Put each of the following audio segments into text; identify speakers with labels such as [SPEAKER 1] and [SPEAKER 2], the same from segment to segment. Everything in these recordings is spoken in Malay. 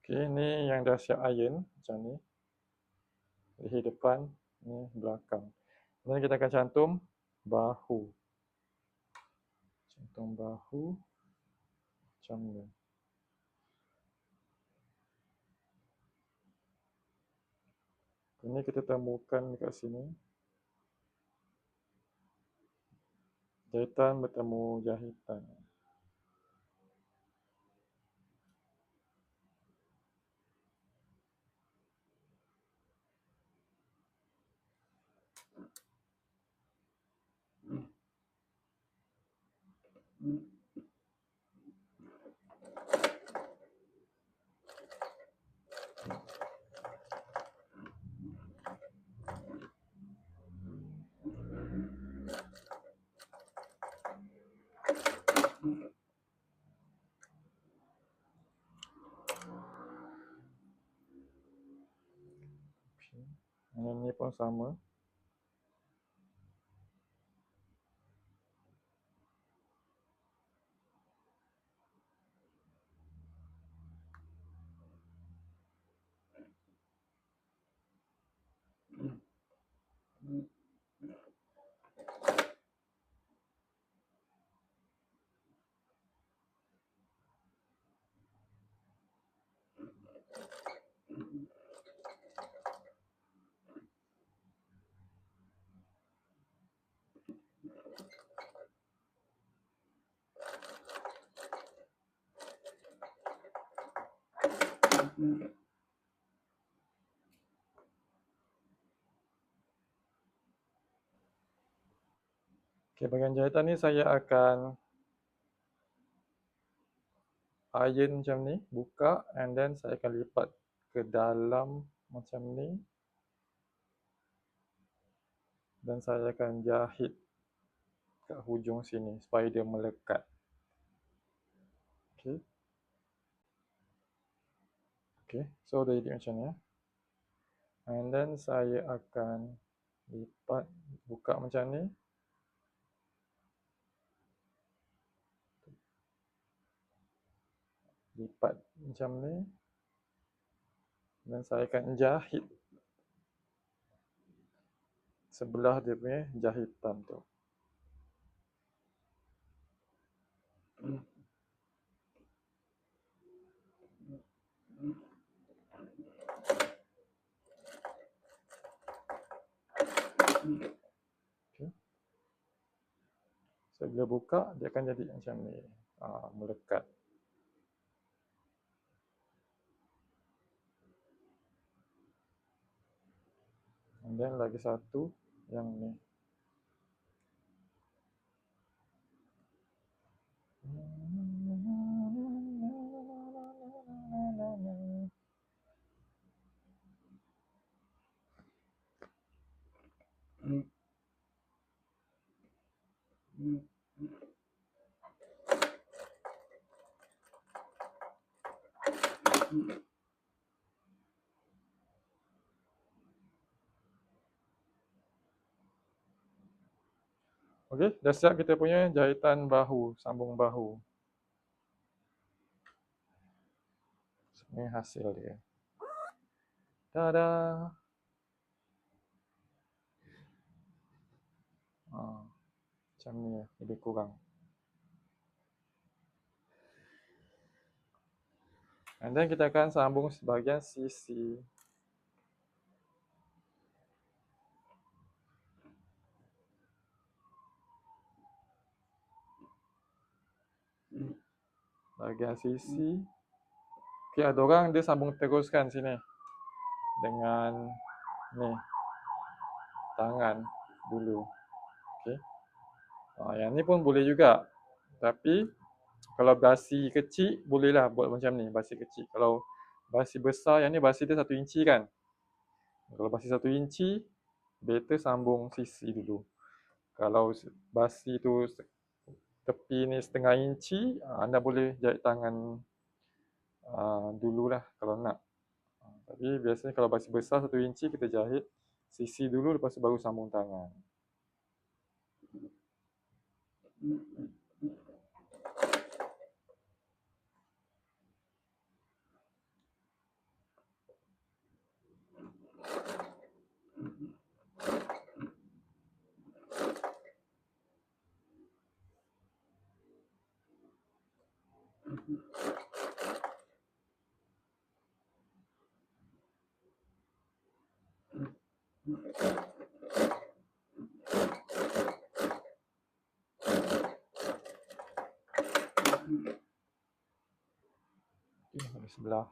[SPEAKER 1] Okey, ni yang dah siap iron macam ni. Leher depan, ni belakang. Kemudian kita akan cantum bahu. Cantum bahu macam ni. Ini kita temukan dekat sini. Jahitan bertemu jahitan. Yang ni pun sama. Okey, bahagian jahitan ni saya akan iron macam ni, buka, and then saya akan lipat ke dalam macam ni. Dan saya akan jahit kat hujung sini supaya dia melekat. Okey. Okey, so dia jadi macam ni. And then saya akan lipat, buka macam ni. Lipat macam ni. Dan saya akan jahit sebelah dia punya jahitan tu. Okay. So bila buka dia akan jadi macam ni, melekat. And then lagi satu yang ni. Okey, dah siap kita punya jahitan bahu, sambung bahu. Ini hasil dia. Tada! Macam ni lebih kurang. And then kita akan sambung sebahagian sisi. Bahagian sisi. Okey, ada orang dia sambung teruskan sini dengan ni tangan dulu. Okey. Yang ni pun boleh juga. Tapi kalau basi kecil bolehlah buat macam ni, basi kecil. Kalau basi besar, yang ni basi dia 1 inci kan. Kalau basi 1 inci, better sambung sisi dulu. Kalau basi tu tepi ni setengah inci, anda boleh jahit tangan dululah kalau nak. Tapi biasanya kalau basi besar 1 inci, kita jahit sisi dulu, lepas tu baru sambung tangan. Di sebelah.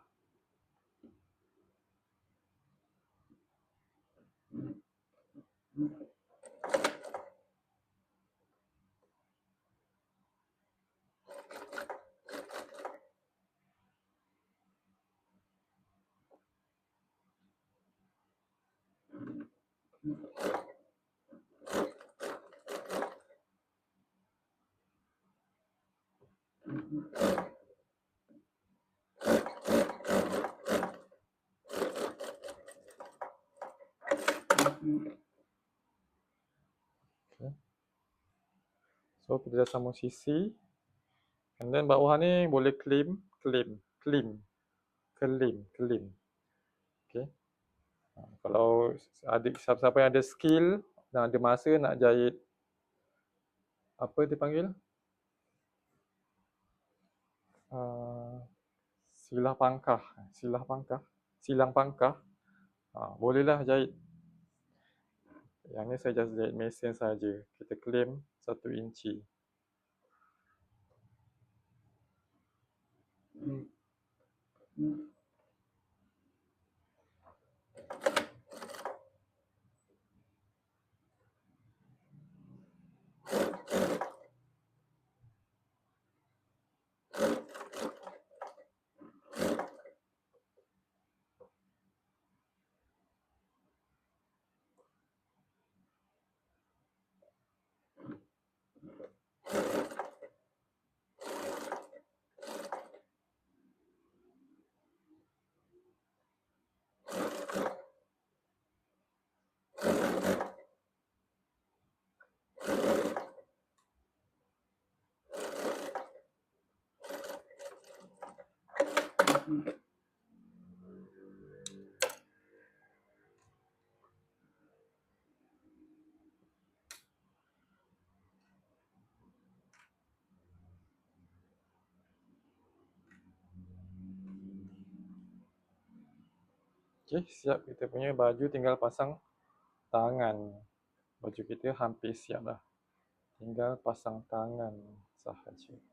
[SPEAKER 1] Okay. So kita dah sambung sisi. And then bawah ni boleh clean. Okay. Kalau adik siapa-siapa yang ada skill dan ada masa nak jahit, apa dipanggil? Silang pangkah. Bolehlah jahit. Yang ni saya just jahit mesin saja. Kita claim 1 inci. Okay, siap kita punya baju, tinggal pasang tangan. Baju kita hampir siap dah. Tinggal pasang tangan sahaja.